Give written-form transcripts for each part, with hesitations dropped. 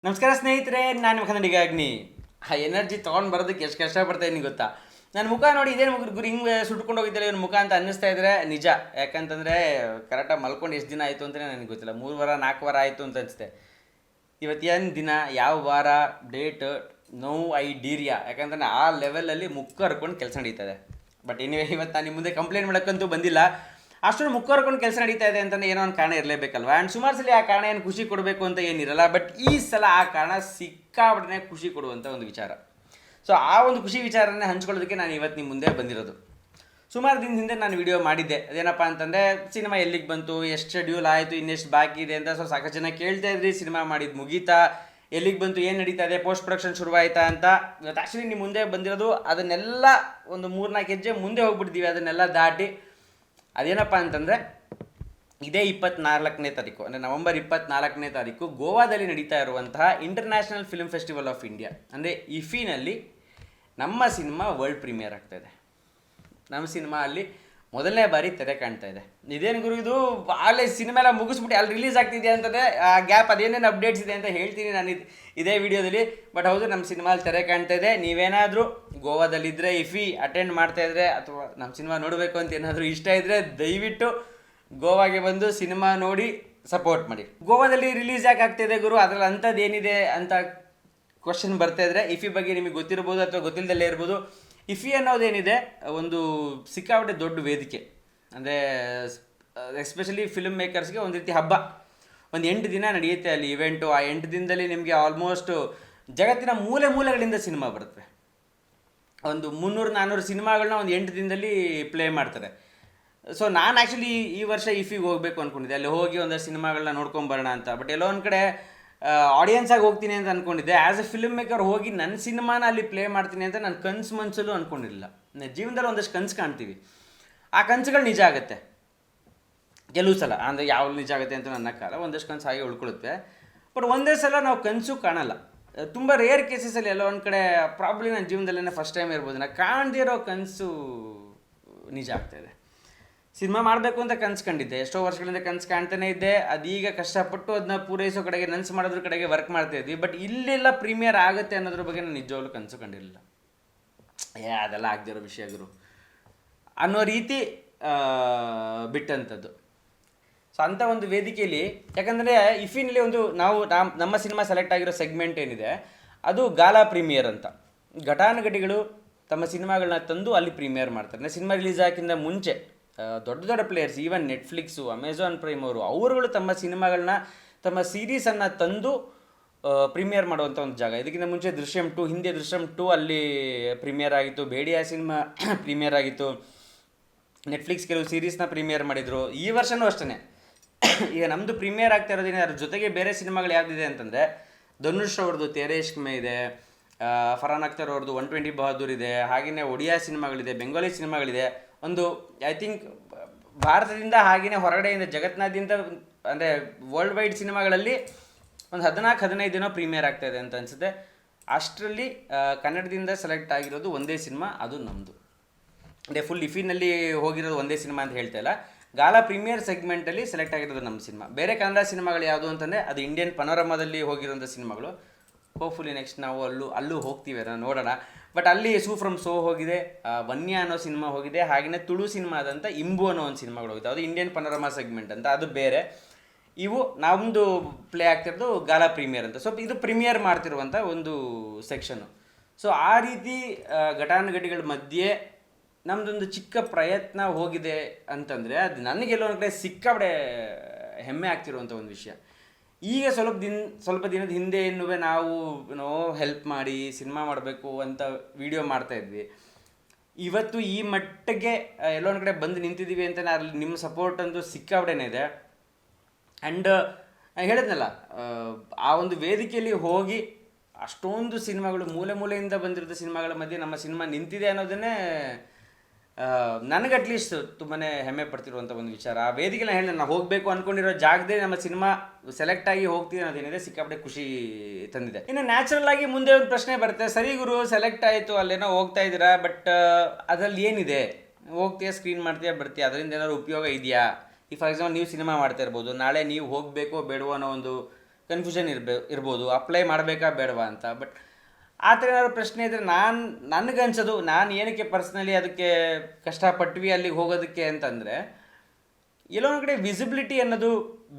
ನಮಸ್ಕಾರ ಸ್ನೇಹಿತರೆ, ನಾನು ನಿಮ್ಮ ಕನ್ನಡಿಗ ಅಗ್ನಿ. ಆ ಎನರ್ಜಿ ತೊಗೊಂಡು ಬರೋದಕ್ಕೆ ಎಷ್ಟು ಕಷ್ಟಪಡ್ತಾಯಿದ್ದೀನಿ ಗೊತ್ತಾ. ನನ್ನ ಮುಖ ನೋಡಿ ಇದೇನು ಗುರು ಹಿಂಗೆ ಸುಟ್ಕೊಂಡು ಹೋಗಿದ್ದರೆ ಇವನ ಮುಖ ಅಂತ ಅನ್ನಿಸ್ತಾ ಇದ್ರೆ ನಿಜ. ಯಾಕಂತಂದರೆ ಕರೆಕ್ಟಾಗಿ ಮಲ್ಕೊಂಡು ಎಷ್ಟು ದಿನ ಆಯಿತು ಅಂತಲೇ ನನಗೆ ಗೊತ್ತಿಲ್ಲ. 3 ವಾರ 4 ವಾರ ಆಯಿತು ಅಂತ ಅನಿಸುತ್ತೆ. ಇವತ್ತೇನು ದಿನ, ಯಾವ ವಾರ, ಡೇಟ್, ನೋವು ಐಡೀರಿಯಾ. ಯಾಕಂತಂದರೆ ಆ ಲೆವೆಲಲ್ಲಿ ಮುಖ ಹರ್ಕೊಂಡು ಕೆಲಸ ನಡೀತದೆ. ಬಟ್ ಎನಿವೇ, ಇವತ್ತು ನಾನು ನಿಮ್ಮ ಮುಂದೆ ಕಂಪ್ಲೇಂಟ್ ಮಾಡೋಕ್ಕಂತೂ ಬಂದಿಲ್ಲ. ಅಷ್ಟೊಂದು ಮುಖ ಹರ್ಕೊಂಡು ಕೆಲಸ ನಡೀತಾ ಇದೆ ಅಂತಂದರೆ ಏನೋ ಒಂದು ಕಾರಣ ಇರಲೇಬೇಕಲ್ವ. ಆ್ಯಂಡ್ ಸುಮಾರು ಸಲ ಆ ಕಾರಣ ಏನು ಖುಷಿ ಕೊಡಬೇಕು ಅಂತ ಏನಿರಲ್ಲ. ಬಟ್ ಈ ಸಲ ಆ ಕಾರಣ ಸಿಕ್ಕಾಬಿಟ್ಟನೆ ಖುಷಿ ಕೊಡುವಂಥ ಒಂದು ವಿಚಾರ. ಸೊ ಆ ಒಂದು ಖುಷಿ ವಿಚಾರನೇ ಹಂಚ್ಕೊಳ್ಳೋದಕ್ಕೆ ನಾನು ಇವತ್ತು ನಿಮ್ಮ ಮುಂದೆ ಬಂದಿರೋದು. ಸುಮಾರು ದಿನದ ಹಿಂದೆ ನಾನು ವಿಡಿಯೋ ಮಾಡಿದ್ದೆ. ಅದೇನಪ್ಪ ಅಂತಂದರೆ, ಸಿನಿಮಾ ಎಲ್ಲಿಗೆ ಬಂತು, ಎಷ್ಟು ಶೆಡ್ಯೂಲ್ ಆಯಿತು, ಇನ್ನೆಷ್ಟು ಬಾಕಿ ಇದೆ ಅಂತ. ಸೊ ಸಾಕಷ್ಟು ಜನ ಕೇಳ್ತಾ ಇದ್ರಿ, ಸಿನಿಮಾ ಮಾಡಿದ್ದು ಮುಗೀತಾ, ಎಲ್ಲಿಗೆ ಬಂತು, ಏನು ನಡೀತಾ ಇದೆ, ಪೋಸ್ಟ್ ಪ್ರೊಡಕ್ಷನ್ ಶುರುವಾಯಿತಾ ಅಂತ. ಇವತ್ತು ಆ್ಯಕ್ಚುಲಿ ನಿಮ್ಮ ಮುಂದೆ ಬಂದಿರೋದು ಅದನ್ನೆಲ್ಲ ಒಂದು 3-4 ಹೆಜ್ಜೆ ಮುಂದೆ ಹೋಗ್ಬಿಟ್ಟಿದ್ದೀವಿ, ಅದನ್ನೆಲ್ಲ ದಾಟಿ. ಅದೇನಪ್ಪ ಅಂತಂದರೆ, ಇದೇ 24ನೇ ತಾರೀಕು, ಅಂದರೆ ನವೆಂಬರ್ 24ನೇ ತಾರೀಕು ಗೋವಾದಲ್ಲಿ ನಡೀತಾ ಇರುವಂತಹ international film festival of India, ಅಂದರೆ ಇಫಿನಲ್ಲಿ ನಮ್ಮ ಸಿನಿಮಾ ವರ್ಲ್ಡ್ ಪ್ರೀಮಿಯರ್ ಆಗ್ತಾಯಿದೆ. ನಮ್ಮ ಸಿನಿಮಾ ಅಲ್ಲಿ ಮೊದಲನೇ ಬಾರಿ ತೆರೆ ಕಾಣ್ತಾ ಇದೆ. ಇದೇನು ಗುರು ಇದು, ಆಗಲೇ ಸಿನಿಮಾ ಎಲ್ಲ ಮುಗಿಸ್ಬಿಟ್ಟು ಅಲ್ಲಿ ರಿಲೀಸ್ ಆಗ್ತಿದೆ ಅಂತಂದರೆ ಆ ಗ್ಯಾಪ್ ಅದೇನೇನು ಅಪ್ಡೇಟ್ಸ್ ಇದೆ ಅಂತ ಹೇಳ್ತೀನಿ ನಾನು ಇದೇ ವಿಡಿಯೋದಲ್ಲಿ. ಬಟ್ ಹೌದು, ನಮ್ಮ ಸಿನಿಮಾಲ್ಲಿ ತೆರೆ ಕಾಣ್ತಾ ಇದೆ. ನೀವೇನಾದರೂ ಗೋವಾದಲ್ಲಿದ್ದರೆ, ಇಫಿ ಅಟೆಂಡ್ ಮಾಡ್ತಾ ಇದ್ದರೆ, ಅಥವಾ ನಮ್ಮ ಸಿನಿಮಾ ನೋಡಬೇಕು ಅಂತ ಏನಾದರೂ ಇಷ್ಟ ಇದ್ದರೆ ದಯವಿಟ್ಟು ಗೋವಾಗೆ ಬಂದು ಸಿನಿಮಾ ನೋಡಿ ಸಪೋರ್ಟ್ ಮಾಡಿ. ಗೋವಾದಲ್ಲಿ ರಿಲೀಸ್ ಯಾಕೆ ಆಗ್ತಾಯಿದೆ ಗುರು, ಅದರಲ್ಲಿ ಅಂಥದ್ದು ಏನಿದೆ ಅಂತ ಕ್ವಶನ್ ಬರ್ತಾ ಇದ್ದರೆ, ಇಫಿ ಬಗ್ಗೆ ನಿಮಗೆ ಗೊತ್ತಿರ್ಬೋದು ಅಥವಾ ಗೊತ್ತಿಲ್ಲದಲ್ಲೇ ಇರ್ಬೋದು. ಇಫಿ ಅನ್ನೋದೇನಿದೆ, ಒಂದು ಸಿಕ್ಕಾಪಟ್ಟೆ ದೊಡ್ಡ ವೇದಿಕೆ. ಅಂದರೆ ಎಸ್ಪೆಷಲಿ ಫಿಲ್ಮ್ ಮೇಕರ್ಸ್ಗೆ ಒಂದು ರೀತಿ ಹಬ್ಬ. ಒಂದು 8 ದಿನ ನಡೆಯುತ್ತೆ ಅಲ್ಲಿ ಇವೆಂಟು. ಆ 8 ದಿನದಲ್ಲಿ ನಿಮಗೆ ಆಲ್ಮೋಸ್ಟ್ ಜಗತ್ತಿನ ಮೂಲೆ ಮೂಲೆಗಳಿಂದ ಸಿನಿಮಾ ಬರುತ್ತೆ. ಒಂದು 300-400 ಸಿನಿಮಾಗಳನ್ನ ಒಂದು 8 ದಿನದಲ್ಲಿ ಪ್ಲೇ ಮಾಡ್ತಾರೆ. ಸೊ ನಾನು ಆ್ಯಕ್ಚುಲಿ ಈ ವರ್ಷ ಇಫಿಗೆ ಹೋಗಬೇಕು ಅಂದ್ಕೊಂಡಿದ್ದೆ. ಅಲ್ಲಿ ಹೋಗಿ ಒಂದಷ್ಟು ಸಿನಿಮಾಗಳನ್ನ ನೋಡ್ಕೊಂಬರೋಣ ಅಂತ. ಬಟ್ ಎಲ್ಲೋ ಒಂದು ಕಡೆ ಆಡಿಯನ್ಸಾಗಿ ಹೋಗ್ತೀನಿ ಅಂತ ಅಂದ್ಕೊಂಡಿದ್ದೆ. ಆ್ಯಸ್ ಎ ಫಿಲ್ಮ್ ಮೇಕರ್ ಹೋಗಿ ನನ್ನ ಸಿನಿಮಾನ ಅಲ್ಲಿ ಪ್ಲೇ ಮಾಡ್ತೀನಿ ಅಂತ ನಾನು ಕನಸು ಮನಸ್ಸಲ್ಲೂ ಅಂದ್ಕೊಂಡಿರಲಿಲ್ಲ. ಜೀವನದಲ್ಲಿ ಒಂದಷ್ಟು ಕನಸು ಕಾಣ್ತೀವಿ, ಆ ಕನಸುಗಳು ನಿಜ ಆಗುತ್ತೆ ಕೆಲವು ಸಲ. ಅಂದರೆ ಯಾವ ನಿಜ ಆಗುತ್ತೆ ಅಂತ ನನ್ನ ಕಾಲ ಒಂದಷ್ಟು ಕನಸು ಹಾಗೆ ಉಳ್ಕೊಳ್ಳುತ್ತೆ. ಬಟ್ ಒಂದೇ ಸಲ ನಾವು ಕನಸು ಕಾಣಲ್ಲ. ತುಂಬ ರೇರ್ ಕೇಸಸಲ್ಲಿ ಎಲ್ಲೋ ಒಂದು ಕಡೆ ಪ್ರಾಬ್ಲಿ ನನ್ನ ಜೀವನದಲ್ಲೇ ಫಸ್ಟ್ ಟೈಮ್ ಇರ್ಬೋದು, ನಾನು ಕಾಣದೇ ಇರೋ ಕನಸು ನಿಜ ಆಗ್ತಾಯಿದೆ. ಸಿನಿಮಾ ಮಾಡಬೇಕು ಅಂತ ಕನಸು ಕಂಡಿದ್ದೆ, ಎಷ್ಟೋ ವರ್ಷಗಳಿಂದ ಕನಸು ಕಾಣ್ತಾನೆ ಇದ್ದೆ. ಅದೀಗ ಕಷ್ಟಪಟ್ಟು ಅದನ್ನ ಪೂರೈಸೋ ಕಡೆಗೆ, ನನಸು ಮಾಡೋದ್ರ ಕಡೆಗೆ ವರ್ಕ್ ಮಾಡ್ತಾಯಿದ್ವಿ. ಬಟ್ ಇಲ್ಲೆಲ್ಲ ಪ್ರೀಮಿಯರ್ ಆಗುತ್ತೆ ಅನ್ನೋದ್ರ ಬಗ್ಗೆ ನಾನು ನಿಜವಾಗ್ಲೂ ಕನಸು ಕಂಡಿರಲಿಲ್ಲ. ಅದೆಲ್ಲ ಆಗದಿರೋ ವಿಷಯ ಗುರು ಅನ್ನೋ ರೀತಿ ಬಿಟ್ಟಂಥದ್ದು. ಸೊ ಅಂಥ ಒಂದು ವೇದಿಕೆಯಲ್ಲಿ, ಯಾಕಂದರೆ ಇಫಿನಲ್ಲಿ ಒಂದು ನಮ್ಮ ಸಿನಿಮಾ ಸೆಲೆಕ್ಟ್ ಆಗಿರೋ ಸೆಗ್ಮೆಂಟ್ ಏನಿದೆ, ಅದು ಗಾಲಾ ಪ್ರೀಮಿಯರ್ ಅಂತ. ಘಟಾನುಘಟಿಗಳು ತಮ್ಮ ಸಿನಿಮಾಗಳನ್ನ ತಂದು ಅಲ್ಲಿ ಪ್ರೀಮಿಯರ್ ಮಾಡ್ತಾರೆ. ಸಿನಿಮಾ ರಿಲೀಸ್ ಆಗಿಂದ ಮುಂಚೆ ದೊಡ್ಡ ದೊಡ್ಡ players, even Netflix, Amazon prime ಅವರುಗಳು ತಮ್ಮ ಸಿನಿಮಾಗಳನ್ನ, ತಮ್ಮ ಸೀರೀಸನ್ನು ತಂದು ಪ್ರೀಮಿಯರ್ ಮಾಡುವಂಥ ಒಂದು ಜಾಗ. ಇದಕ್ಕಿಂತ ಮುಂಚೆ ದೃಶ್ಯಂ 2, ಹಿಂದೆ ದೃಶ್ಯಂ 2 ಅಲ್ಲಿ ಪ್ರೀಮಿಯರ್ ಆಗಿತ್ತು. ಬೇಡಿಯಾ ಸಿನಿಮಾ ಪ್ರೀಮಿಯರ್ ಆಗಿತ್ತು. ನೆಟ್ಫ್ಲಿಕ್ಸ್ ಕೆಲವು ಸೀರೀಸ್ನ ಪ್ರೀಮಿಯರ್ ಮಾಡಿದರು. ಈ ವರ್ಷವೂ ಅಷ್ಟೇ. ಈಗ ನಮ್ಮದು ಪ್ರೀಮಿಯರ್ ಆಗ್ತಾ ಇರೋದೇನೆ, ಅದ್ರ ಜೊತೆಗೆ ಬೇರೆ ಸಿನಿಮಾಗಳು ಯಾವುದಿದೆ ಅಂತಂದರೆ, ಧನುಷ್ ಅವ್ರದ್ದು ತೇರೆ ಇಶ್ಕ್ ಮೇ ಇದೆ, ಫರ್ಹಾನ್ ಅಖ್ತರ್ ಅವ್ರದ್ದು 120 ಬಹದ್ದೂರ್ ಇದೆ, ಹಾಗೆಯೇ ಒಡಿಯಾ ಸಿನಿಮಾಗಳಿದೆ, ಬೆಂಗಾಲಿ ಸಿನಿಮಾಗಳಿದೆ. ಒಂದು ಐ ಥಿಂಕ್ ಭಾರತದಿಂದ ಹಾಗೆಯೇ ಹೊರಗಡೆಯಿಂದ ಜಗತ್ತಿನಾದ್ಯಂತ, ಅಂದರೆ ವರ್ಲ್ಡ್ ವೈಡ್ ಸಿನಿಮಾಗಳಲ್ಲಿ ಒಂದು 14-15 ದಿನ ಪ್ರೀಮಿಯರ್ ಆಗ್ತಾಯಿದೆ ಅಂತ ಅನಿಸುತ್ತೆ. ಅಷ್ಟರಲ್ಲಿ ಕನ್ನಡದಿಂದ ಸೆಲೆಕ್ಟ್ ಆಗಿರೋದು ಒಂದೇ ಸಿನಿಮಾ, ಅದು ನಮ್ಮದು. ಅಂದರೆ ಫುಲ್ ಇಫಿನಲ್ಲಿ ಹೋಗಿರೋದು ಒಂದೇ ಸಿನಿಮಾ ಅಂತ ಹೇಳ್ತಾ ಇಲ್ಲ. ಗಾಲಾ ಪ್ರೀಮಿಯರ್ ಸೆಗ್ಮೆಂಟಲ್ಲಿ ಸೆಲೆಕ್ಟ್ ಆಗಿರೋದು ನಮ್ಮ ಸಿನಿಮಾ. ಬೇರೆ ಕನ್ನಡ ಸಿನಿಮಾಗಳು ಯಾವುದು ಅಂತಂದರೆ ಅದು ಇಂಡಿಯನ್ ಪನೋರಮಾದಲ್ಲಿ ಹೋಗಿರೋಂಥ ಸಿನಿಮಾಗಳು. ಹೋಪ್ಫುಲಿ ನೆಕ್ಸ್ಟ್ ನಾವು ಅಲ್ಲೂ ಹೋಗ್ತೀವಿ, ನೋಡೋಣ. ಬಟ್ ಅಲ್ಲಿ ಸೂ ಫ್ರಮ್ ಸೋ ಹೋಗಿದೆ, ವನ್ಯ ಅನ್ನೋ ಸಿನಿಮಾ ಹೋಗಿದೆ, ಹಾಗೆಯೇ ತುಳು ಸಿನಿಮಾ ಆದಂಥ ಇಂಬು ಅನ್ನೋ ಒಂದು ಸಿನಿಮಾಗಳು ಹೋಗಿದೆ. ಅದು ಇಂಡಿಯನ್ ಪನೋರಮಾ ಸೆಗ್ಮೆಂಟ್ ಅಂತ, ಅದು ಬೇರೆ. ಇವು ನಮ್ಮದು ಪ್ಲೇ ಆಗ್ತಿರೋದು ಗಾಲಾ ಪ್ರೀಮಿಯರ್ ಅಂತ. ಸೊ ಇದು ಪ್ರೀಮಿಯರ್ ಮಾಡ್ತಿರುವಂಥ ಒಂದು ಸೆಕ್ಷನ್ನು. ಸೊ ಆ ರೀತಿ ಘಟಾನುಘಟಿಗಳ ಮಧ್ಯೆ ನಮ್ಮದೊಂದು ಚಿಕ್ಕ ಪ್ರಯತ್ನ ಹೋಗಿದೆ ಅಂತಂದರೆ, ಅದು ನನಗೆಲ್ಲೋ ಒಂದು ಕಡೆ ಸಿಕ್ಕಾಬಡೆ ಹೆಮ್ಮೆ ಆಗ್ತಿರುವಂಥ ಒಂದು ವಿಷಯ. ಈಗ ಸ್ವಲ್ಪ ದಿನದ ಹಿಂದೆ ನಾವು ಹೆಲ್ಪ್ ಮಾಡಿ ಸಿನಿಮಾ ಮಾಡಬೇಕು ಅಂತ ವಿಡಿಯೋ ಮಾಡ್ತಾಯಿದ್ವಿ. ಇವತ್ತು ಈ ಮಟ್ಟಿಗೆ ಎಲ್ಲೋ ಒಂದು ಕಡೆ ಬಂದು ನಿಂತಿದ್ದೀವಿ ಅಂತ ಅಲ್ಲಿ ನಿಮ್ಮ ಸಪೋರ್ಟ್ ಅಂತೂ ಸಿಕ್ಕಾಬಡೆನೇ ಇದೆ. ಆ್ಯಂಡ್ ಹೇಳಿದ್ನಲ್ಲ, ಆ ಒಂದು ವೇದಿಕೆಯಲ್ಲಿ ಹೋಗಿ ಅಷ್ಟೊಂದು ಸಿನಿಮಾಗಳು, ಮೂಲೆ ಮೂಲೆಯಿಂದ ಬಂದಿರೋ ಸಿನಿಮಾಗಳ ಮಧ್ಯೆ ನಮ್ಮ ಸಿನಿಮಾ ನಿಂತಿದೆ ಅನ್ನೋದನ್ನೇ ನನಗೆ ಅಟ್ಲೀಸ್ಟ್ ತುಂಬಾ ಹೆಮ್ಮೆ ಪಡ್ತಿರುವಂಥ ಒಂದು ವಿಚಾರ. ಆ ವೇದಿಕೆನ ಹೇಳಿ ನಾನು ಹೋಗಬೇಕು ಅಂದ್ಕೊಂಡಿರೋ ಜಾಗದೇ ನಮ್ಮ ಸಿನಿಮಾ ಸೆಲೆಕ್ಟ್ ಆಗಿ ಹೋಗ್ತೀವಿ ಅನ್ನೋದೇನಿದೆ, ಸಿಕ್ಕಾಪಟ್ಟೆ ಖುಷಿ ತಂದಿದೆ. ಇನ್ನು ನ್ಯಾಚುರಲ್ ಆಗಿ ಮುಂದೆ ಒಂದು ಪ್ರಶ್ನೆ ಬರುತ್ತೆ, ಸರಿ ಗುರು ಸೆಲೆಕ್ಟ್ ಆಯಿತು, ಅಲ್ಲೇನೋ ಹೋಗ್ತಾ ಇದ್ದೀರಾ, ಬಟ್ ಅದರಲ್ಲಿ ಏನಿದೆ, ಹೋಗ್ತೀಯಾ, ಸ್ಕ್ರೀನ್ ಮಾಡ್ತೀಯಾ, ಬರ್ತೀಯಾ, ಅದರಿಂದ ಏನಾದ್ರು ಉಪಯೋಗ ಇದೆಯಾ? ಈ ಫಾರ್ ಎಕ್ಸಾಂಪಲ್ ನೀವು ಸಿನಿಮಾ ಮಾಡ್ತಾ ಇರ್ಬೋದು, ನಾಳೆ ನೀವು ಹೋಗಬೇಕೋ ಬೇಡವೋ ಅನ್ನೋ ಒಂದು ಕನ್ಫ್ಯೂಷನ್ ಇರ್ಬೋದು, ಅಪ್ಲೈ ಮಾಡಬೇಕಾ ಬೇಡವಾ ಅಂತ. ಬಟ್ ಆ ಥರ ಏನಾದ್ರು ಪ್ರಶ್ನೆ ಇದ್ದರೆ ನನಗನ್ಸೋದು, ನಾನು ಏನಕ್ಕೆ ಪರ್ಸ್ನಲಿ ಅದಕ್ಕೆ ಕಷ್ಟಪಟ್ವಿ ಅಲ್ಲಿಗೆ ಹೋಗೋದಕ್ಕೆ ಅಂತಂದರೆ, ಎಲ್ಲೋ ಒಂದು ಕಡೆ ವಿಸಿಬಿಲಿಟಿ ಅನ್ನೋದು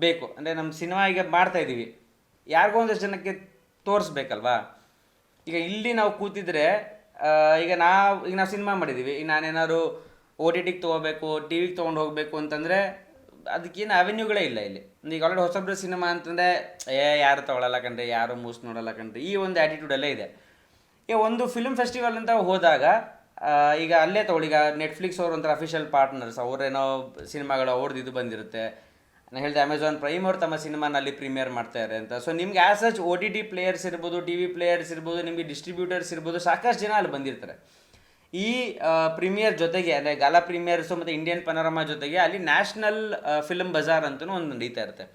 ಬೇಕು. ಅಂದರೆ ನಮ್ಮ ಸಿನಿಮಾ ಈಗ ಮಾಡ್ತಾಯಿದ್ದೀವಿ, ಯಾರಿಗೋ ಒಂದಷ್ಟು ಜನಕ್ಕೆ ತೋರಿಸ್ಬೇಕಲ್ವಾ. ಈಗ ಇಲ್ಲಿ ನಾವು ಕೂತಿದ್ರೆ ಈಗ ನಾವು ಸಿನಿಮಾ ಮಾಡಿದ್ದೀವಿ, ಈಗ ನಾನೇನಾದ್ರು OTTಗೆ ತೊಗೋಬೇಕು, ಟಿ ವಿಗೆ ತೊಗೊಂಡು ಹೋಗಬೇಕು ಅಂತಂದರೆ ಅದಕ್ಕೇನು ಅವೆನ್ಯೂಗಳೇ ಇಲ್ಲ ಇಲ್ಲಿ. ಈಗ ಆಲ್ರೆಡಿ ಹೊಸಬ್ರು ಸಿನಿಮಾ ಅಂತಂದರೆ ಯಾರು ತೊಗೊಳಲ್ಲ ಕಣ್ರಿ, ಯಾರು ಮೂಸ್ ನೋಡಲ್ಲ ಕಣ್ರಿ, ಈ ಒಂದು ಆ್ಯಟಿಟ್ಯೂಡಲ್ಲೇ ಇದೆ. ಈಗ ಒಂದು ಫಿಲ್ಮ್ ಫೆಸ್ಟಿವಲ್ ಅಂತ ಹೋದಾಗ ಈಗ ಅಲ್ಲೇ ತೊಗೊಳ್ಳಿ, ಈಗ ನೆಟ್ಫ್ಲಿಕ್ಸ್ ಅವ್ರ ಒಂಥರ ಅಫಿಷಿಯಲ್ ಪಾರ್ಟ್ನರ್ಸ್, ಅವರೇನೋ ಸಿನಿಮಾಗಳು ಅವ್ರದ್ದು ಇದು ಬಂದಿರುತ್ತೆ. ನಾನು ಹೇಳಿದೆ ಅಮೆಝಾನ್ ಪ್ರೈಮ್ ಅವ್ರು ತಮ್ಮ ಸಿನಿಮಾನ ಅಲ್ಲಿ ಪ್ರೀಮಿಯರ್ ಮಾಡ್ತಾರೆ ಅಂತ. ಸೊ ನಿಮ್ಗೆ ಆ್ಯಸ್ ಸಚ್ OTT ಪ್ಲೇಯರ್ಸ್ ಇರ್ಬೋದು, ಟಿ ವಿ ಪ್ಲೇಯರ್ಸ್ ಇರ್ಬೋದು, ನಿಮಗೆ ಡಿಸ್ಟ್ರಿಬ್ಯೂಟರ್ಸ್ ಇರ್ಬೋದು, ಸಾಕಷ್ಟು ಜನ ಅಲ್ಲಿ ಬಂದಿರ್ತಾರೆ. ಈ ಪ್ರೀಮಿಯರ್ ಜೊತೆಗೆ ಅಂದರೆ ಗಾಲಾ ಪ್ರೀಮಿಯರ್ಸು ಮತ್ತು ಇಂಡಿಯನ್ ಪನೋರಮಾ ಜೊತೆಗೆ ಅಲ್ಲಿ ನ್ಯಾಷನಲ್ ಫಿಲ್ಮ್ ಬಜಾರ್ ಅಂತಲೂ ಒಂದು ನಡೀತಾ ಇರುತ್ತೆ.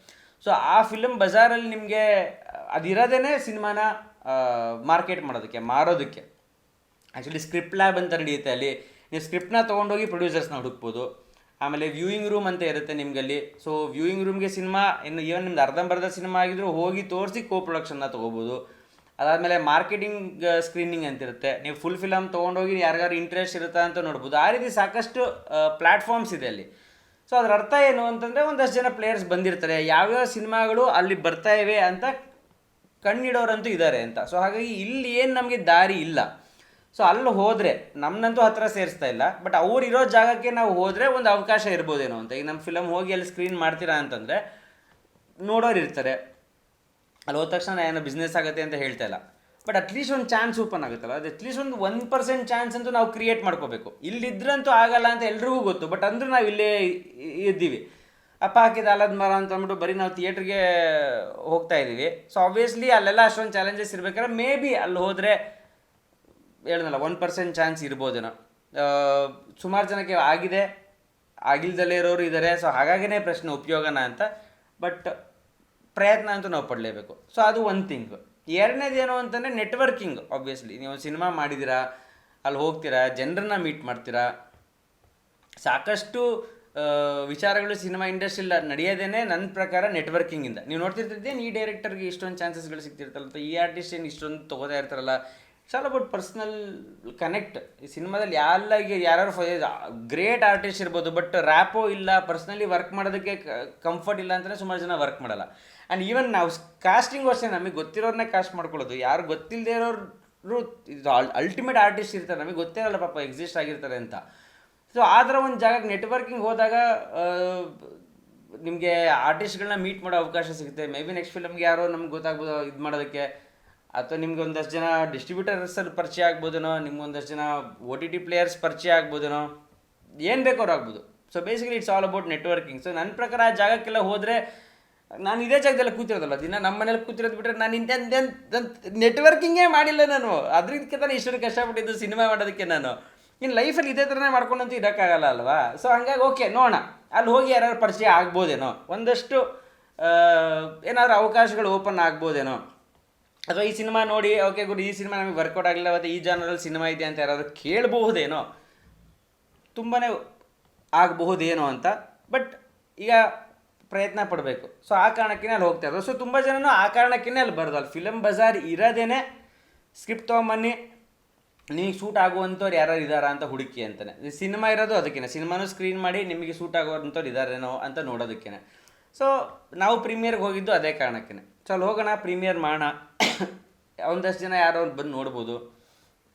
ಸೊ ಆ ಫಿಲ್ಮ್ ಬಜಾರಲ್ಲಿ ನಿಮಗೆ ಅದಿರೋದೇ ಸಿನಿಮಾನ ಮಾರ್ಕೆಟ್ ಮಾಡೋದಕ್ಕೆ, ಮಾರೋದಕ್ಕೆ. ಆ್ಯಕ್ಚುಲಿ ಸ್ಕ್ರಿಪ್ಟ್ ಲ್ಯಾಬ್ ಅಂತ ನಡೆಯುತ್ತೆ, ಅಲ್ಲಿ ನೀವು ಸ್ಕ್ರಿಪ್ಟ್ನ ತೊಗೊಂಡೋಗಿ ಪ್ರೊಡ್ಯೂಸರ್ಸ್ನ ಹುಡುಕ್ಬೋದು. ಆಮೇಲೆ ವ್ಯೂಯಿಂಗ್ ರೂಮ್ ಅಂತ ಇರುತ್ತೆ ನಿಮಗಲ್ಲಿ. ಸೊ ವ್ಯೂಯಿಂಗ್ ರೂಮ್ಗೆ ಸಿನಿಮಾ ಇನ್ನು ಈವನ್ ನಿಮ್ದು ಅರ್ಧಂಬರ್ಧ ಸಿನಿಮಾ ಆಗಿದ್ರು ಹೋಗಿ ತೋರಿಸಿ ಪ್ರೊಡಕ್ಷನ್ನ ತೊಗೋಬೋದು. ಅದಾದಮೇಲೆ ಮಾರ್ಕೆಟಿಂಗ್ ಸ್ಕ್ರೀನಿಂಗ್ ಅಂತಿರುತ್ತೆ, ನೀವು ಫುಲ್ ಫಿಲಮ್ ತೊಗೊಂಡೋಗಿ ಯಾರಿಗಾರು ಇಂಟ್ರೆಸ್ಟ್ ಇರುತ್ತಾ ಅಂತ ನೋಡ್ಬೋದು. ಆ ರೀತಿ ಸಾಕಷ್ಟು ಪ್ಲ್ಯಾಟ್ಫಾರ್ಮ್ಸ್ ಇದೆ ಅಲ್ಲಿ. ಸೊ ಅದರ ಅರ್ಥ ಏನು ಅಂತಂದರೆ, ಒಂದಷ್ಟು ಜನ ಪ್ಲೇಯರ್ಸ್ ಬಂದಿರ್ತಾರೆ, ಯಾವ್ಯಾವ ಸಿನಿಮಾಗಳು ಅಲ್ಲಿ ಬರ್ತಾ ಇವೆ ಅಂತ ಕಣ್ಣಿಡೋರಂತೂ ಇದ್ದಾರೆ ಅಂತ. ಸೊ ಹಾಗಾಗಿ ಇಲ್ಲಿ ಏನು ನಮಗೆ ದಾರಿ ಇಲ್ಲ. ಸೊ ಅಲ್ಲಿ ಹೋದರೆ ನಮ್ಮನ್ನಂತೂ ಹತ್ತಿರ ಸೇರಿಸ್ತಾ ಇಲ್ಲ, ಬಟ್ ಅವ್ರಿರೋ ಜಾಗಕ್ಕೆ ನಾವು ಹೋದರೆ ಒಂದು ಅವಕಾಶ ಇರ್ಬೋದೇನೋ ಅಂತ. ಈಗ ನಮ್ಮ ಫಿಲಮ್ ಹೋಗಿ ಅಲ್ಲಿ ಸ್ಕ್ರೀನ್ ಮಾಡ್ತೀರಾ ಅಂತಂದರೆ ನೋಡೋರು ಇರ್ತಾರೆ. ಅಲ್ಲಿ ಹೋದ ತಕ್ಷಣ ಏನೋ ಬಿಸ್ನೆಸ್ ಆಗುತ್ತೆ ಅಂತ ಹೇಳ್ತಾ ಇಲ್ಲ, ಬಟ್ ಅಟ್ಲೀಸ್ಟ್ ಒಂದು ಚಾನ್ಸ್ ಓಪನ್ ಆಗುತ್ತಲ್ಲ, ಅದು ಅಟ್ಲೀಸ್ಟ್ ಒಂದು 1% ಚಾನ್ಸ್ ಅಂತೂ ನಾವು ಕ್ರಿಯೇಟ್ ಮಾಡ್ಕೋಬೇಕು. ಇಲ್ಲಿದ್ರಂತೂ ಆಗಲ್ಲ ಅಂತ ಎಲ್ರಿಗೂ ಗೊತ್ತು, ಬಟ್ ಅಂದರೂ ನಾವು ಇಲ್ಲೇ ಇದ್ದೀವಿ. ಅಪ್ಪ ಹಾಕಿದ ಆಲದ ಮರ ಅಂತ ಅಂದ್ಬಿಟ್ಟು ಬರೀ ನಾವು ಥಿಯೇಟ್ರಿಗೆ ಹೋಗ್ತಾ ಇದ್ದೀವಿ. ಸೊ ಆಬ್ವಿಯಸ್ಲಿ ಅಲ್ಲೆಲ್ಲ ಅಷ್ಟೊಂದು ಚಾಲೆಂಜಸ್ ಇರ್ಬೇಕಾದ್ರೆ ಮೇ ಬಿ ಅಲ್ಲಿ ಹೋದರೆ ಹೇಳಿದ್ನಲ್ಲ 1% ಚಾನ್ಸ್ ಇರ್ಬೋದೇನೋ. ಸುಮಾರು ಜನಕ್ಕೆ ಆಗಿದೆ, ಆಗಿಲ್ದಲ್ಲೇ ಇರೋರು ಇದ್ದಾರೆ. ಸೊ ಹಾಗಾಗಿನೇ ಪ್ರಶ್ನೆ ಉಪಯೋಗನ ಅಂತ. ಬಟ್ ಪ್ರಯತ್ನ ಅಂತೂ ನಾವು ಪಡಲೇಬೇಕು. ಸೊ ಅದು ಒಂದು ಥಿಂಗ್. ಎರಡನೇದೇನು ಅಂತಂದರೆ ನೆಟ್ವರ್ಕಿಂಗ್. ಆಬ್ವಿಯಸ್ಲಿ ನೀವು ಸಿನಿಮಾ ಮಾಡಿದ್ದೀರಾ, ಅಲ್ಲಿ ಹೋಗ್ತೀರಾ, ಜನರನ್ನ ಮೀಟ್ ಮಾಡ್ತೀರಾ. ಸಾಕಷ್ಟು ವಿಚಾರಗಳು ಸಿನಿಮಾ ಇಂಡಸ್ಟ್ರಿಯಲ್ಲಿ ನಡೆಯೋದೇ ನನ್ನ ಪ್ರಕಾರ ನೆಟ್ವರ್ಕಿಂಗಿಂದ. ನೀವು ನೋಡ್ತಿರ್ತಿದ್ದೇನು ಈ ಡೈರೆಕ್ಟರ್ಗೆ ಇಷ್ಟೊಂದು ಚಾನ್ಸಸ್ಗಳು ಸಿಗ್ತಿರ್ತಲ್ಲ, ಈ ಆರ್ಟಿಸ್ಟ್ ಏನು ಇಷ್ಟೊಂದು ತೊಗೋತಾ ಇರ್ತಾರಲ್ಲ. It's all about personal connect. ಈ ಸಿನಿಮಾದಲ್ಲಿ ಯಾರು ಗ್ರೇಟ್ ಆರ್ಟಿಸ್ಟ್ ಇರ್ಬೋದು, ಬಟ್ ರ್ಯಾಪೋ ಇಲ್ಲ, ಪರ್ಸ್ನಲಿ ವರ್ಕ್ ಮಾಡೋದಕ್ಕೆ ಕಂಫರ್ಟ್ ಇಲ್ಲ ಅಂತಲೇ ಸುಮಾರು ಜನ ವರ್ಕ್ ಮಾಡಲ್ಲ. ಆ್ಯಂಡ್ ಈವನ್ ನಾವು ಕಾಸ್ಟಿಂಗ್ ಅಷ್ಟೇ, ನಮಗೆ ಗೊತ್ತಿರೋರನ್ನೇ ಕಾಸ್ಟ್ ಮಾಡ್ಕೊಳ್ಳೋದು. ಯಾರು ಗೊತ್ತಿಲ್ಲದೆ ಇರೋರು ಇದು ಅಲ್ಟಿಮೇಟ್ ಆರ್ಟಿಸ್ಟ್ ಇರ್ತಾರೆ, ನಮಗೆ ಗೊತ್ತೇ ಇರಲ್ಲ ಪಾಪ ಎಕ್ಸಿಸ್ಟ್ ಆಗಿರ್ತಾರೆ ಅಂತ. ಸೊ ಆ ಥರ ಒಂದು ಜಾಗಕ್ಕೆ ನೆಟ್ವರ್ಕಿಂಗ್ ಹೋದಾಗ ನಿಮಗೆ ಆರ್ಟಿಸ್ಟ್ಗಳನ್ನ ಮೀಟ್ ಮಾಡೋ ಅವಕಾಶ ಸಿಗುತ್ತೆ. ಮೇ ಬಿ ನೆಕ್ಸ್ಟ್ ಫಿಲಮ್ಗೆ ಯಾರೋ ನಮ್ಗೆ ಗೊತ್ತಾಗ್ಬೋದು ಇದು ಮಾಡೋದಕ್ಕೆ, ಅಥವಾ ನಿಮ್ಗೆ ಒಂದಷ್ಟು ಜನ ಡಿಸ್ಟ್ರಿಬ್ಯೂಟರ್ಸಲ್ಲಿ ಪರಿಚಯ ಆಗ್ಬೋದೇನೋ, ನಿಮ್ಗೆ ಒಂದಷ್ಟು ಜನ OTT ಪ್ಲೇಯರ್ಸ್ ಪರಿಚಯ ಆಗ್ಬೋದೇನೋ, ಏನು ಬೇಕವ್ರು ಆಗ್ಬೋದು. So basically it's all about networking. So ನನ್ನ ಪ್ರಕಾರ ಆ ಜಾಗಕ್ಕೆಲ್ಲ ಹೋದರೆ, ನಾನು ಇದೇ ಜಾಗದಲ್ಲಿ ಕೂತಿರೋದಲ್ಲ ದಿನ, ನಮ್ಮ ಮನೇಲಿ ಕೂತಿರೋದು ಬಿಟ್ಟರೆ ನಾನು ನೆಟ್ವರ್ಕಿಂಗೇ ಮಾಡಿಲ್ಲ ನಾನು. ಅದಕ್ಕೆ ತಾನೇ ಇಷ್ಟೊಂದು ಕಷ್ಟಪಟ್ಟಿದ್ದು ಸಿನಿಮಾ ಮಾಡೋದಕ್ಕೆ. ನಾನು ಇನ್ನು ಲೈಫಲ್ಲಿ ಇದೇ ಥರನೇ ಮಾಡ್ಕೊಂಡಂತೂ ಇರೋಕ್ಕಾಗಲ್ಲ ಅಲ್ವಾ. ಸೊ ಹಂಗಾಗಿ ಓಕೆ ನೋಡೋಣ, ಅಲ್ಲಿ ಹೋಗಿ ಯಾರು ಪರಿಚಯ ಆಗ್ಬೋದೇನೋ, ಒಂದಷ್ಟು ಏನಾದರೂ ಅವಕಾಶಗಳು ಓಪನ್ ಆಗ್ಬೋದೇನೋ. ಅಥವಾ ಈ ಸಿನಿಮಾ ನೋಡಿ ಓಕೆ ಗುಡ್, ಈ ಸಿನಿಮಾ ನಮಗೆ ವರ್ಕೌಟ್ ಆಗಲಿಲ್ಲ, ಮತ್ತು ಈ ಜಾನರಲ್ಲಿ ಸಿನಿಮಾ ಇದೆ ಅಂತ ಯಾರಾದರೂ ಕೇಳಬಹುದೇನೋ, ತುಂಬಾ ಆಗಬಹುದೇನೋ ಅಂತ. ಬಟ್ ಈಗ ಪ್ರಯತ್ನ ಪಡಬೇಕು. ಸೊ ಆ ಕಾರಣಕ್ಕೇ ಅಲ್ಲಿ ಹೋಗ್ತಾ ಇರೋದು. ಸೊ ತುಂಬ ಜನನೂ ಆ ಕಾರಣಕ್ಕೇ ಅಲ್ಲಿ ಬರೋದು. ಅಲ್ಲಿ ಫಿಲಮ್ ಬಜಾರ್ ಇರೋದೇ ಸ್ಕ್ರಿಪ್ಟ್ ತೊಗೊಂಬನ್ನಿ, ನಿಮಗೆ ಸೂಟ್ ಆಗುವಂಥವ್ರು ಯಾರು ಇದ್ದಾರಾ ಅಂತ ಹುಡುಕಿ ಅಂತಲೇ. ಸಿನಿಮಾ ಇರೋದು ಅದಕ್ಕೇ, ಸಿನಿಮಾನೂ ಸ್ಕ್ರೀನ್ ಮಾಡಿ ನಿಮಗೆ ಸೂಟ್ ಆಗುವಂಥವ್ರು ಇದ್ದಾರೇನೋ ಅಂತ ನೋಡೋದಕ್ಕೇ. ಸೊ ನಾವು ಪ್ರೀಮಿಯರ್ಗೆ ಹೋಗಿದ್ದು ಅದೇ ಕಾರಣಕ್ಕೇ. ಸೊ ಅಲ್ಲಿ ಹೋಗೋಣ, ಪ್ರೀಮಿಯರ್ ಮಾಡೋಣ, ಒಂದಷ್ಟು ಜನ ಯಾರೋ ಬಂದು ನೋಡ್ಬೋದು.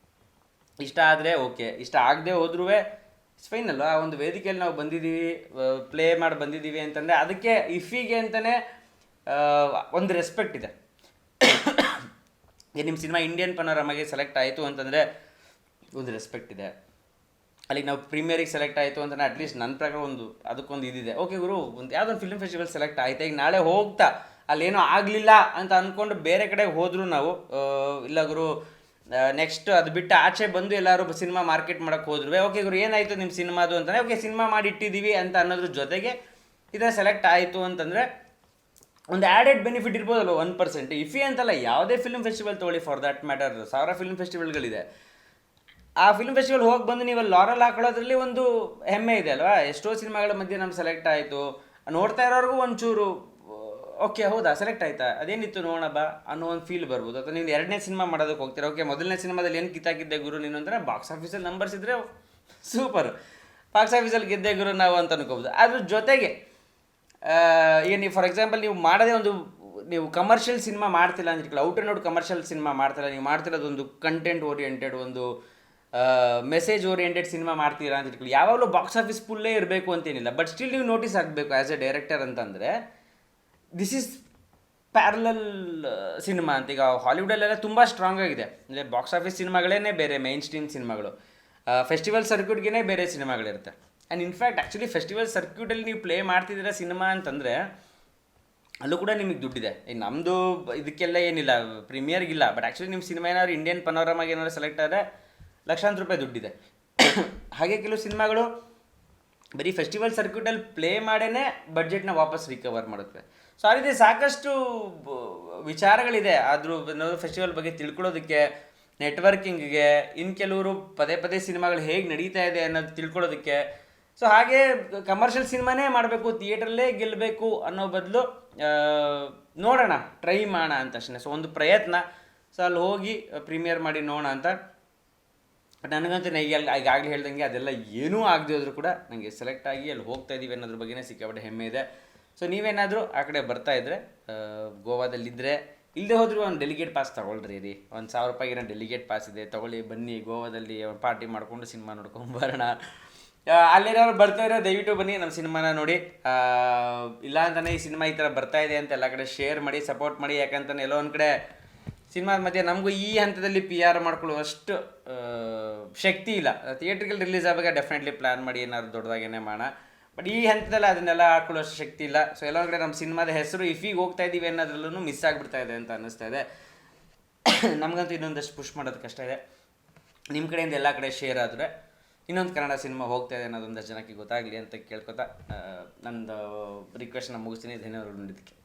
ಇಷ್ಟ ಆದರೆ ಓಕೆ, ಇಷ್ಟ ಆಗದೆ ಹೋದ್ರೂ ಇಟ್ಸ್ ಫೈನ್ ಅಲ್ವಾ. ಆ ಒಂದು ವೇದಿಕೆಯಲ್ಲಿ ನಾವು ಬಂದಿದ್ದೀವಿ, ಪ್ಲೇ ಮಾಡಿ ಬಂದಿದ್ದೀವಿ ಅಂತಂದರೆ ಅದಕ್ಕೆ ಇಫಿಗೆ ಅಂತಲೇ ಒಂದು ರೆಸ್ಪೆಕ್ಟ್ ಇದೆ. ನಿಮ್ಮ ಸಿನಿಮಾ ಇಂಡಿಯನ್ ಪನೋರಮಗೆ ಸೆಲೆಕ್ಟ್ ಆಯಿತು ಅಂತಂದರೆ ಒಂದು ರೆಸ್ಪೆಕ್ಟ್ ಇದೆ. ಅಲ್ಲಿಗೆ ನಾವು ಪ್ರೀಮಿಯರಿಗೆ ಸೆಲೆಕ್ಟ್ ಆಯಿತು ಅಂತಂದರೆ ಅಟ್ಲೀಸ್ಟ್ ನನ್ನ ಪ್ರಕಾರ ಒಂದು ಅದಕ್ಕೊಂದು ಇದಿದೆ. ಓಕೆ ಗುರು, ಒಂದು ಯಾವುದೊಂದು ಫಿಲ್ಮ್ ಫೆಸ್ಟಿವಲ್ ಸೆಲೆಕ್ಟ್ ಆಯ್ತು, ಈಗ ನಾಳೆ ಹೋಗ್ತಾ ಅಲ್ಲೇನೋ ಆಗಲಿಲ್ಲ ಅಂತ ಅಂದ್ಕೊಂಡು ಬೇರೆ ಕಡೆಗೆ ಹೋದರೂ ನಾವು ಇಲ್ಲ ಗುರು, ನೆಕ್ಸ್ಟ್ ಅದು ಬಿಟ್ಟು ಆಚೆ ಬಂದು ಎಲ್ಲರೂ ಸಿನಿಮಾ ಮಾರ್ಕೆಟ್ ಮಾಡೋಕ್ಕೆ ಹೋದ್ರು, ಓಕೆ ಗುರು ಏನಾಯಿತು ನಿಮ್ಮ ಸಿನಿಮಾದು ಅಂತಂದರೆ ಓಕೆ ಸಿನಿಮಾ ಮಾಡಿ ಇಟ್ಟಿದ್ದೀವಿ ಅಂತ ಅನ್ನೋದ್ರ ಜೊತೆಗೆ ಇದರ ಸೆಲೆಕ್ಟ್ ಆಯಿತು ಅಂತಂದರೆ ಒಂದು ಆ್ಯಡೆಡ್ ಬೆನಿಫಿಟ್ ಇರ್ಬೋದಲ್ಲ 1%. ಇಫಿ ಅಂತಲ್ಲ, ಯಾವುದೇ ಫಿಲ್ಮ್ ಫೆಸ್ಟಿವಲ್ ತೊಗೊಳ್ಳಿ, ಫಾರ್ ದ್ಯಾಟ್ ಮ್ಯಾಟರ್ 1000 ಫಿಲ್ಮ್ ಫೆಸ್ಟಿವಲ್ಗಳಿದೆ. ಆ ಫಿಲ್ಮ್ ಫೆಸ್ಟಿವಲ್ ಹೋಗಿ ಬಂದು ನೀವು ಲಾರಲ್ ಹಾಕೊಳ್ಳೋದ್ರಲ್ಲಿ ಒಂದು ಹೆಮ್ಮೆ ಇದೆ ಅಲ್ವಾ. ಎಷ್ಟೋ ಸಿನಿಮಾಗಳ ಮಧ್ಯೆ ನಮ್ಗೆ ಸೆಲೆಕ್ಟ್ ಆಯಿತು, ನೋಡ್ತಾ ಇರೋರಿಗೂ ಒಂಚೂರು ಓಕೆ ಹೌದಾ ಸೆಲೆಕ್ಟ್ ಆಯ್ತಾ ಅದೇನಿತ್ತು ನೋಡೋಣ ಬಾ ಅನ್ನೋ ಒಂದು ಫೀಲ್ ಬರ್ಬೋದು. ಅಥವಾ ನೀವು ಎರಡನೇ ಸಿನಿಮಾ ಮಾಡೋದಕ್ಕೆ ಹೋಗ್ತೀರಾ, ಓಕೆ ಮೊದಲನೇ ಸಿನಿಮಾದಲ್ಲಿ ಏನು ಕಿತ್ತಾಕಿದ್ದೆ ಗುರು ನೀನು ಅಂದರೆ ಬಾಕ್ಸ್ ಆಫೀಸಲ್ಲಿ ನಂಬರ್ಸ್ ಇದ್ದರೆ ಸೂಪರ್, ಬಾಕ್ಸ್ ಆಫೀಸಲ್ಲಿ ಗೆದ್ದೆ ಗುರು ನಾವು ಅಂತ ಅನ್ಕೋಬೋದು. ಅದ್ರ ಜೊತೆಗೆ ಈಗ ನೀವು ಫಾರ್ ಎಕ್ಸಾಂಪಲ್ ನೀವು ಮಾಡೋದೇ ಒಂದು, ನೀವು ಕಮರ್ಷಿಯಲ್ ಸಿನಿಮಾ ಮಾಡ್ತಿಲ್ಲ ಅಂತ ಇಟ್ಕೊಳ್ಳಿ, out and out commercial cinema ಮಾಡ್ತಿಲ್ಲ, ನೀವು ಮಾಡ್ತಿರೋದೊಂದು ಕಂಟೆಂಟ್ ಓರಿಯೆಂಟೆಡ್, ಒಂದು ಮೆಸೇಜ್ ಓರಿಯೆಂಟೆಡ್ ಸಿನಿಮಾ ಮಾಡ್ತೀರಾ ಅಂತ ಇಟ್ಕೊಳ್ಳಿ, ಯಾವಾಗಲೂ ಬಾಕ್ಸ್ ಆಫೀಸ್ ಫುಲ್ಲೇ ಇರಬೇಕು ಅಂತೇನಿಲ್ಲ, ಬಟ್ ಸ್ಟಿಲ್ ನೀವು ನೋಟಿಸ್ ಆಗಬೇಕು ಆ್ಯಸ್ ಎ ಡೈರೆಕ್ಟರ್ ಅಂತಂದರೆ ದಿಸ್ ಈಸ್ ಪ್ಯಾರಲಲ್ ಸಿನಿಮಾ ಅಂತ. ಈಗ ಹಾಲಿವುಡಲ್ಲೆಲ್ಲ ತುಂಬ ಸ್ಟ್ರಾಂಗ್ ಆಗಿದೆ, ಅಂದರೆ ಬಾಕ್ಸ್ ಆಫೀಸ್ ಸಿನಿಮಾಗಳೇ ಬೇರೆ, ಮೈನ್ ಸ್ಟ್ರೀಮ್ ಸಿನಿಮಾಗಳು, ಫೆಸ್ಟಿವಲ್ ಸರ್ಕ್ಯೂಟ್ಗೆ ಬೇರೆ ಸಿನಿಮಾಗಳಿರುತ್ತೆ. ಆ್ಯಂಡ್ ಇನ್ಫ್ಯಾಕ್ಟ್ ಆ್ಯಕ್ಚುಲಿ ಫೆಸ್ಟಿವಲ್ ಸರ್ಕ್ಯೂಟಲ್ಲಿ ನೀವು ಪ್ಲೇ ಮಾಡ್ತಿದ್ದೀರ ಸಿನಿಮಾ ಅಂತಂದರೆ ಅಲ್ಲೂ ಕೂಡ ನಿಮಗೆ ದುಡ್ಡಿದೆ. ಈಗ ನಮ್ಮದು ಇದಕ್ಕೆಲ್ಲ ಏನಿಲ್ಲ, ಪ್ರೀಮಿಯರ್ಗಿಲ್ಲ, ಬಟ್ ಆ್ಯಕ್ಚುಲಿ ನಿಮ್ಮ ಸಿನಿಮಾ ಏನಾದ್ರು ಇಂಡಿಯನ್ ಪನೋರಮಾಗೆ ಏನಾದ್ರು ಸೆಲೆಕ್ಟ್ ಆದರೆ ಲಕ್ಷಾಂತರ ರೂಪಾಯಿ ದುಡ್ಡಿದೆ. ಹಾಗೆ ಕೆಲವು ಸಿನಿಮಾಗಳು ಬರೀ ಫೆಸ್ಟಿವಲ್ ಸರ್ಕ್ಯೂಟಲ್ಲಿ ಪ್ಲೇ ಮಾಡೇ ಬಡ್ಜೆಟ್ನ ವಾಪಸ್ ರಿಕವರ್ ಮಾಡುತ್ತವೆ. ಸೊ ಆ ರೀತಿ ಸಾಕಷ್ಟು ವಿಚಾರಗಳಿದೆ. ಆದರೂ ಫೆಸ್ಟಿವಲ್ ಬಗ್ಗೆ ತಿಳ್ಕೊಳ್ಳೋದಕ್ಕೆ, ನೆಟ್ವರ್ಕಿಂಗ್ಗೆ, ಇನ್ನು ಕೆಲವರು ಪದೇ ಪದೇ ಸಿನಿಮಾಗಳು ಹೇಗೆ ನಡೀತಾ ಇದೆ ಅನ್ನೋದು ತಿಳ್ಕೊಳ್ಳೋದಕ್ಕೆ. ಸೊ ಹಾಗೆ ಕಮರ್ಷಿಯಲ್ ಸಿನಿಮಾನೇ ಮಾಡಬೇಕು, ಥಿಯೇಟ್ರಲ್ಲೇ ಗೆಲ್ಲಬೇಕು ಅನ್ನೋ ಬದಲು ನೋಡೋಣ, ಟ್ರೈ ಮಾಡೋಣ ಅಂತ ಅಷ್ಟೇ. ಸೊ ಒಂದು ಪ್ರಯತ್ನ. ಸೊ ಅಲ್ಲಿ ಹೋಗಿ ಪ್ರೀಮಿಯರ್ ಮಾಡಿ ನೋಡೋಣ ಅಂತ. ಬಟ್ ನನಗಂತೂ ಈಗಾಗಲೇ ಹೇಳ್ದಂಗೆ ಅದೆಲ್ಲ ಏನೂ ಆಗದೆ ಹೋದರೂ ಕೂಡ ನನಗೆ ಸೆಲೆಕ್ಟ್ ಆಗಿ ಅಲ್ಲಿ ಹೋಗ್ತಾ ಇದ್ದೀವಿ ಅನ್ನೋದ್ರ ಬಗ್ಗೆನೇ ಸಿಕ್ಕಾಪಟ್ಟೆ ಹೆಮ್ಮೆ ಇದೆ. ಸೊ ನೀವೇನಾದರೂ ಆ ಕಡೆ ಬರ್ತಾ ಇದ್ದರೆ, ಗೋವಾದಲ್ಲಿದ್ದರೆ, ಇಲ್ಲದೆ ಹೋದರೂ ಒಂದು ಡೆಲಿಗೇಟ್ ಪಾಸ್ ತೊಗೊಳ್ರಿ ರೀ, ಒಂದು ₹1,000 ಡೆಲಿಗೇಟ್ ಪಾಸ್ ಇದೆ, ತೊಗೊಳ್ಳಿ, ಬನ್ನಿ ಗೋವಾದಲ್ಲಿ ಪಾರ್ಟಿ ಮಾಡಿಕೊಂಡು ಸಿನಿಮಾ ನೋಡ್ಕೊಂಬರೋಣ. ಅಲ್ಲೇನಾದ್ರು ಬರ್ತಾ ಇರೋ ದಯವಿಟ್ಟು ಬನ್ನಿ, ನಮ್ಮ ಸಿನಿಮಾನ ನೋಡಿ. ಇಲ್ಲ ಅಂತಲೇ ಈ ಸಿನಿಮಾ ಈ ಥರ ಬರ್ತಾ ಇದೆ ಅಂತ ಎಲ್ಲ ಕಡೆ ಶೇರ್ ಮಾಡಿ, ಸಪೋರ್ಟ್ ಮಾಡಿ. ಯಾಕಂತಾನೆ ಎಲ್ಲೋ ಒಂದು ಕಡೆ ಸಿನಿಮಾದ ಮಧ್ಯೆ ನಮಗೂ ಈ ಹಂತದಲ್ಲಿ PR ಮಾಡ್ಕೊಳ್ಳುವಷ್ಟು ಶಕ್ತಿ ಇಲ್ಲ. ಥಿಯೇಟ್ರಿಗೆ ರಿಲೀಸ್ ಆದಾಗ ಡೆಫಿನೆಟ್ಲಿ ಪ್ಲ್ಯಾನ್ ಮಾಡಿ ಏನಾದ್ರು ದೊಡ್ಡದಾಗೇನೆ ಮಾಡೋಣ, ಬಟ್ ಈ ಹಂತದಲ್ಲಿ ಅದನ್ನೆಲ್ಲ ಹಾಕೊಳ್ಳೋಷ್ಟು ಶಕ್ತಿ ಇಲ್ಲ. ಸೊ ಎಲ್ಲ ಕಡೆ ನಮ್ಮ ಸಿನಿಮಾದ ಹೆಸರು ಇಫಿಗೆ ಹೋಗ್ತಾ ಇದ್ದೀವಿ ಅನ್ನೋದ್ರಲ್ಲೂ ಮಿಸ್ ಆಗಿಬಿಡ್ತಾ ಇದೆ ಅಂತ ಅನ್ನಿಸ್ತಾ ಇದೆ. ನಮಗಂತೂ ಇನ್ನೊಂದಷ್ಟು ಪುಷ್ ಮಾಡೋದು ಕಷ್ಟ ಇದೆ. ನಿಮ್ಮ ಕಡೆಯಿಂದ ಎಲ್ಲ ಕಡೆ ಶೇರ್ ಆದರೆ ಇನ್ನೊಂದು ಕನ್ನಡ ಸಿನಿಮಾ ಹೋಗ್ತಾ ಇದೆ ಅನ್ನೋದೊಂದಷ್ಟು ಜನಕ್ಕೆ ಗೊತ್ತಾಗಲಿ ಅಂತ ಕೇಳ್ಕೊತಾ ನಂದು ರಿಕ್ವೆಸ್ಟ್ನ ಮುಗಿಸ್ತೀನಿ. ಧನ್ಯವಾದಗಳು ನೋಡಿದ್ದಕ್ಕೆ.